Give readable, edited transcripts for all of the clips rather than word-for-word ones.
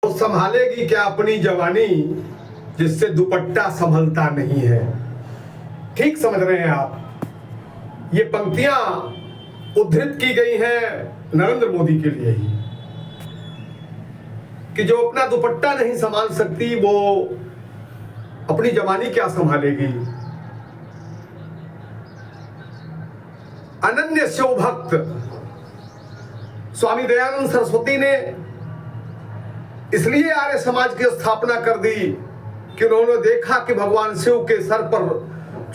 वो संभालेगी क्या अपनी जवानी जिससे दुपट्टा संभलता नहीं है। ठीक समझ रहे हैं आप। ये पंक्तियां उद्धृत की गई हैं नरेंद्र मोदी के लिए ही कि जो अपना दुपट्टा नहीं संभाल सकती वो अपनी जवानी क्या संभालेगी। अनन्य शिव भक्त स्वामी दयानंद सरस्वती ने इसलिए आर्य समाज की स्थापना कर दी कि उन्होंने देखा कि भगवान शिव के सर पर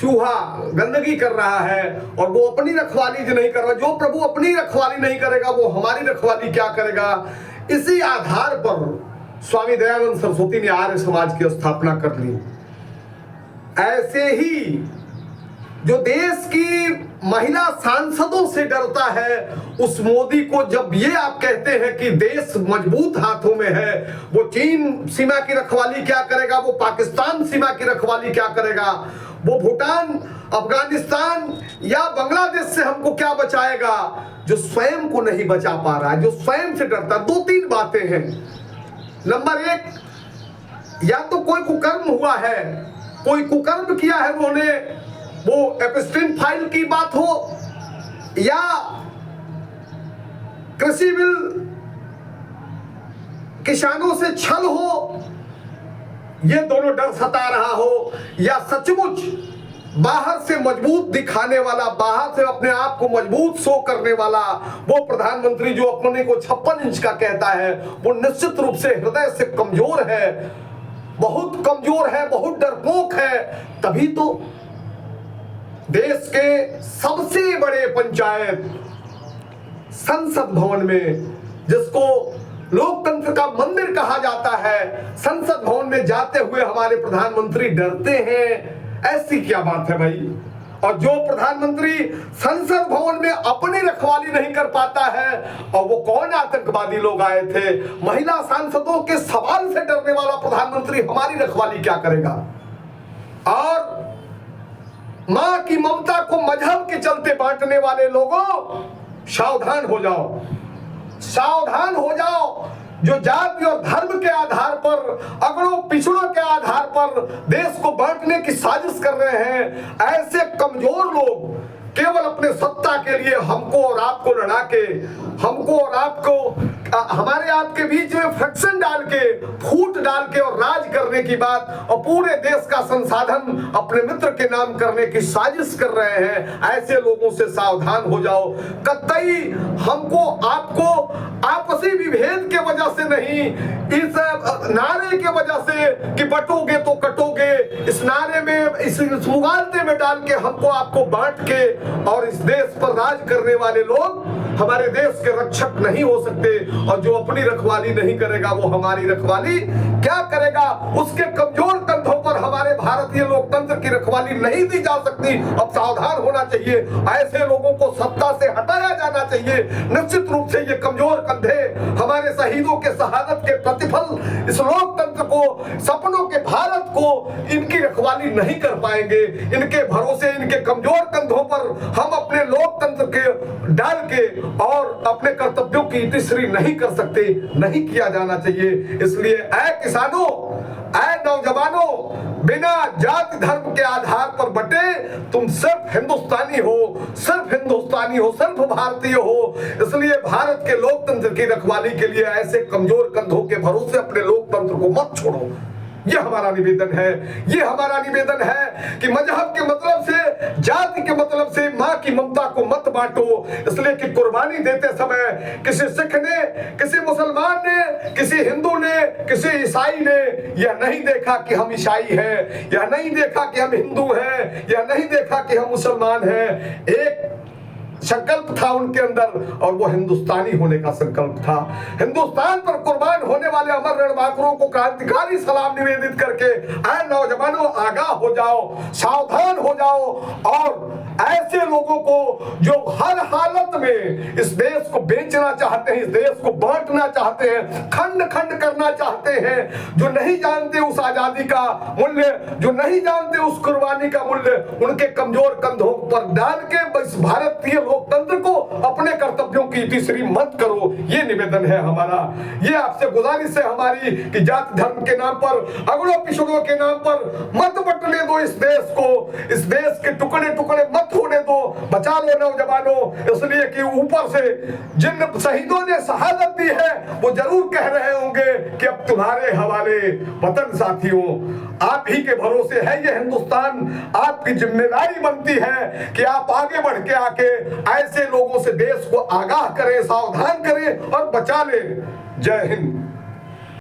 चूहा गंदगी कर रहा है और वो अपनी रखवाली नहीं कर रहा। जो प्रभु अपनी रखवाली नहीं करेगा वो हमारी रखवाली क्या करेगा। इसी आधार पर स्वामी दयानंद सरस्वती ने आर्य समाज की स्थापना कर ली। ऐसे ही जो देश की महिला सांसदों से डरता है उस मोदी को जब ये आप कहते हैं कि देश मजबूत हाथों में है, वो चीन सीमा की रखवाली क्या करेगा, वो पाकिस्तान सीमा की रखवाली क्या करेगा, वो भूटान, अफगानिस्तान या बांग्लादेश से हमको क्या बचाएगा, जो स्वयं को नहीं बचा पा रहा है, जो स्वयं से डरता। दो तीन बातें हैं। नंबर एक, या तो कोई कुकर्म हुआ है, कोई कुकर्म किया है उन्होंने, वो एपिस्टीन फाइल की बात हो या कृषि बिल किसानों से छल हो, ये दोनों डर सता रहा हो, या सचमुच बाहर से मजबूत दिखाने वाला, बाहर से अपने आप को मजबूत शो करने वाला वो प्रधानमंत्री जो अपने को 56 इंच का कहता है, वो निश्चित रूप से हृदय से कमजोर है, बहुत कमजोर है, बहुत डरपोक है। तभी तो देश के सबसे बड़े पंचायत संसद भवन में, जिसको लोकतंत्र का मंदिर कहा जाता है, संसद भवन में जाते हुए हमारे प्रधानमंत्री डरते हैं। ऐसी क्या बात है भाई। और जो प्रधानमंत्री संसद भवन में अपनी रखवाली नहीं कर पाता है, और वो कौन आतंकवादी लोग आए थे, महिला सांसदों के सवाल से डरने वाला प्रधानमंत्री हमारी रखवाली क्या करेगा। और मां की ममता को मजहब के चलते बांटने वाले लोगों, सावधान हो जाओ, सावधान हो जाओ। जो जाति और धर्म के आधार पर, अगड़ों पिछड़ों के आधार पर देश को बांटने की साजिश कर रहे हैं, ऐसे कमजोर लोग केवल अपने सत्ता के लिए हमको और आपको लड़ा के, हमको और आपको, हमारे आपके बीच में फ्रैक्शन डाल के, फूट डाल के और राज करने की बात और पूरे देश का संसाधन अपने मित्र के नाम करने की साजिश कर रहे हैं। ऐसे लोगों से सावधान हो जाओ। कतई हमको आपको आपसी विभेद के वजह से नहीं, इस नारे के वजह से कि बटोगे तो कटोगे, इस नारे में, इस मुगालते में डाल के हमको आपको बांट के और इस देश पर राज करने वाले लोग हमारे देश के रक्षक नहीं हो सकते। और जो अपनी रखवाली नहीं करेगा वो हमारी रखवाली क्या करेगा। उसके कमजोर कंधों पर हमारे भारतीय लोकतंत्र की रखवाली नहीं दी जा सकती। अब सावधान होना चाहिए। ऐसे लोगों को सत्ता से हटाया जाना चाहिए। निश्चित रूप से ये कमजोर कंधे हमारे शहीदों के शहादत के प्रतिफल, इस लोकतंत्र को, सपनों के भारत को, इनकी रखवाली नहीं कर पाएंगे। इनके भरोसे, इनके कमजोर कंधों पर हम अपने लोकतंत्र के डाल के और अपने कर्तव्यों की इतिश्री नहीं कर सकते। नहीं किया जाना चाहिए। इसलिए ऐ किसानों, ऐ नौजवानों, बिना जाति धर्म के आधार पर बटे तुम सिर्फ हिंदुस्तानी हो, सिर्फ हिंदुस्तानी हो, सिर्फ भारतीय हो। इसलिए भारत के लोकतंत्र की रखवाली के लिए ऐसे कमजोर कंधों के भरोसे अपने लोकतंत्र को मत छोड़ो। ये हमारा निवेदन है। ये हमारा निवेदन है कि मजहब के मतलब से, जाति के मतलब से मां की ममता को मत बांटो। इसलिए कि कुर्बानी देते समय किसी सिख ने, किसी मुसलमान ने, किसी हिंदू ने, किसी ईसाई ने यह नहीं देखा कि हम ईसाई हैं, यह नहीं देखा कि हम हिंदू हैं, यह नहीं देखा कि हम मुसलमान हैं। एक संकल्प था उनके अंदर और वो हिंदुस्तानी होने का संकल्प था। हिंदुस्तान पर कुर्बान होने वाले अमर रणबांकुरों को क्रांतिकारी सलाम निवेदित करके ऐ नौजवानों, आगाह हो जाओ, सावधान हो जाओ। और ऐसे लोगों को जो हर हालत में इस देश को बेचना चाहते हैं, इस देश को बांटना चाहते हैं, खंड खंड करना चाहते हैं, जो नहीं जानते उस आजादी का मूल्य, जो नहीं जानते उस कुर्बानी का मूल्य, उनके कमजोर कंधों पर डाल के इस भारतीय लोकतंत्र को अपने कर्तव्यों की तीसरी मत करो, ये निवेदन है हमारा। ये आपसे गुजारिश है हमारी कि जाति धर्म के नाम पर, अगड़ों पिछड़ों के नाम पर मत बटने दो इस देश को, इस देश के टुकड़े टुकड़े मत होने दो, बचा लो नौजवानों। इसलिए कि ऊपर से जिन शहीदों ने शहादत दी है वो जरूर कह रहे होंगे कि अब तुम्हारे हवाले वतन साथियों, आप ही के भरोसे है ये हिंदुस्तान। आपकी जिम्मेदारी बनती है कि आप आगे बढ़ के आके ऐसे लोगों से देश को आगाह करें, सावधान करें और बचा लें। जय हिंद।